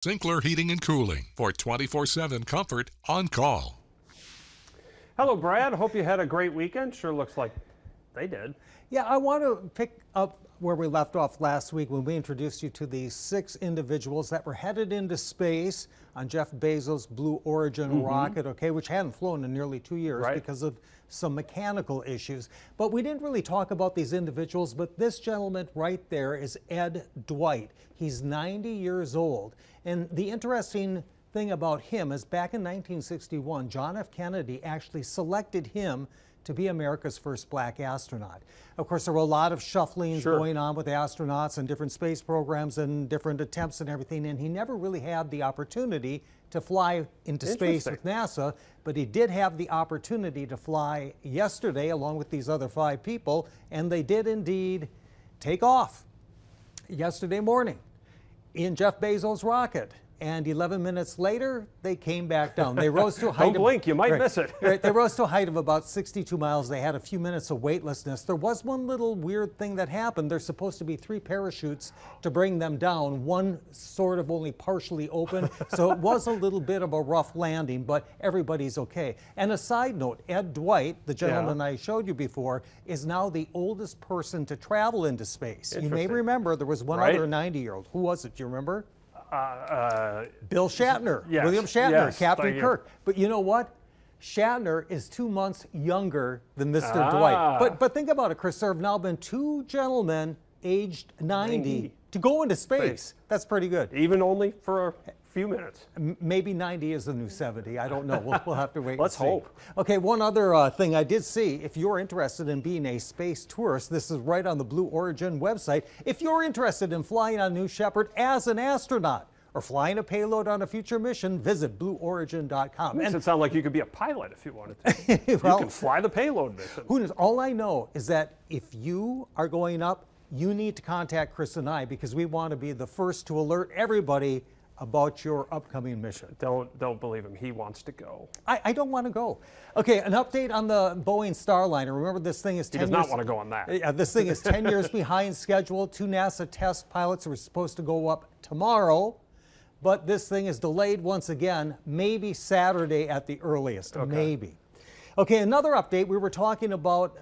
Sinclair Heating and Cooling for 24/7 comfort on call. Hello, Brad. Hope you had a great weekend. Sure looks like they did. Yeah, I want to pick up where we left off last week when we introduced you to the 6 individuals that were headed into space on Jeff Bezos' Blue Origin rocket, okay, which hadn't flown in nearly 2 years because of some mechanical issues. But we didn't really talk about these individuals, but this gentleman right there is Ed Dwight. He's 90 years old. And the interesting thing about him is back in 1961, John F. Kennedy actually selected him to be America's first black astronaut. Of course, there were a lot of shufflings going on with astronauts and different space programs and different attempts and everything, and he never really had the opportunity to fly into space with NASA, but he did have the opportunity to fly yesterday along with these other 5 people, and they did indeed take off yesterday morning in Jeff Bezos' rocket. And 11 minutes later, they came back down. They rose to a height Don't blink, you might miss it. They rose to a height of about 62 miles. They had a few minutes of weightlessness. There was one little weird thing that happened. There's supposed to be 3 parachutes to bring them down. One sort of only partially open. So it was a little bit of a rough landing, but everybody's okay. And a side note, Ed Dwight, the gentleman I showed you before, is now the oldest person to travel into space. You may remember there was one other 90-year-old. Who was it? Do you remember? Bill Shatner, William Shatner, Captain Kirk. But you know what? Shatner is 2 months younger than Mr. Dwight. But think about it, Chris. There have now been 2 gentlemen aged 90 to go into space. That's pretty good. Even only for a few minutes. Maybe 90 is the new 70. I don't know. We'll have to wait Let's and see. hope. Okay, one other thing I did see. If you're interested in being a space tourist, this is right on the Blue Origin website. If you're interested in flying on New Shepard as an astronaut or flying a payload on a future mission, visit blueorigin.com. Makes it sound like you could be a pilot if you wanted to. Well, you can fly the payload mission. Who knows? All I know is that if you are going up, you need to contact Chris and I because we want to be the first to alert everybody about your upcoming mission. Don't believe him. He wants to go. I don't want to go. Okay, an update on the Boeing Starliner. Remember, this thing is 10 years... He does not want to go on that. Yeah, this thing is 10 years behind schedule. 2 NASA test pilots were supposed to go up tomorrow, but this thing is delayed once again, maybe Saturday at the earliest, maybe. Okay, another update. We were talking about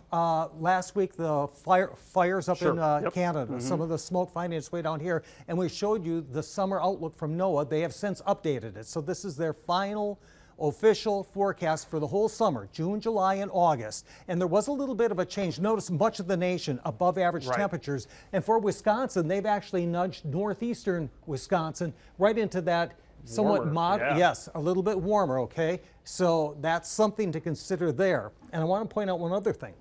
last week the fires up in Canada, some of the smoke finding its way down here, and we showed you the summer outlook from NOAA. They have since updated it. So this is their final official forecast for the whole summer, June, July, and August. And there was a little bit of a change. Notice much of the nation above average temperatures. And for Wisconsin, they've actually nudged northeastern Wisconsin right into that somewhat moderate, yes, a little bit warmer, okay? So that's something to consider there. And I want to point out one other thing.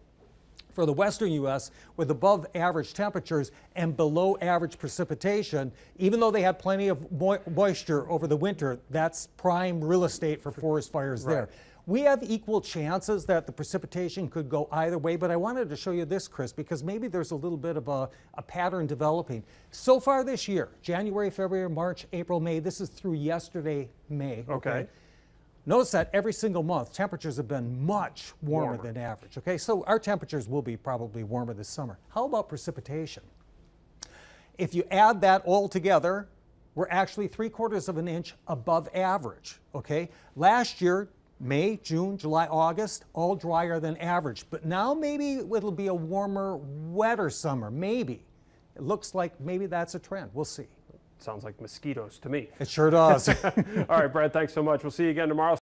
For the western U.S., with above average temperatures and below average precipitation, even though they had plenty of moisture over the winter, that's prime real estate for forest fires there. We have equal chances that the precipitation could go either way, but I wanted to show you this, Chris, because maybe there's a little bit of a pattern developing. So far this year, January, February, March, April, May, this is through yesterday, May. Notice that every single month, temperatures have been much warmer than average, okay? So our temperatures will be probably warmer this summer. How about precipitation? If you add that all together, we're actually 3/4 of an inch above average, okay? Last year, May, June, July, August, all drier than average. But now maybe it'll be a warmer, wetter summer, maybe. It looks like maybe that's a trend. We'll see. Sounds like mosquitoes to me. It sure does. All right, Brad, thanks so much. We'll see you again tomorrow.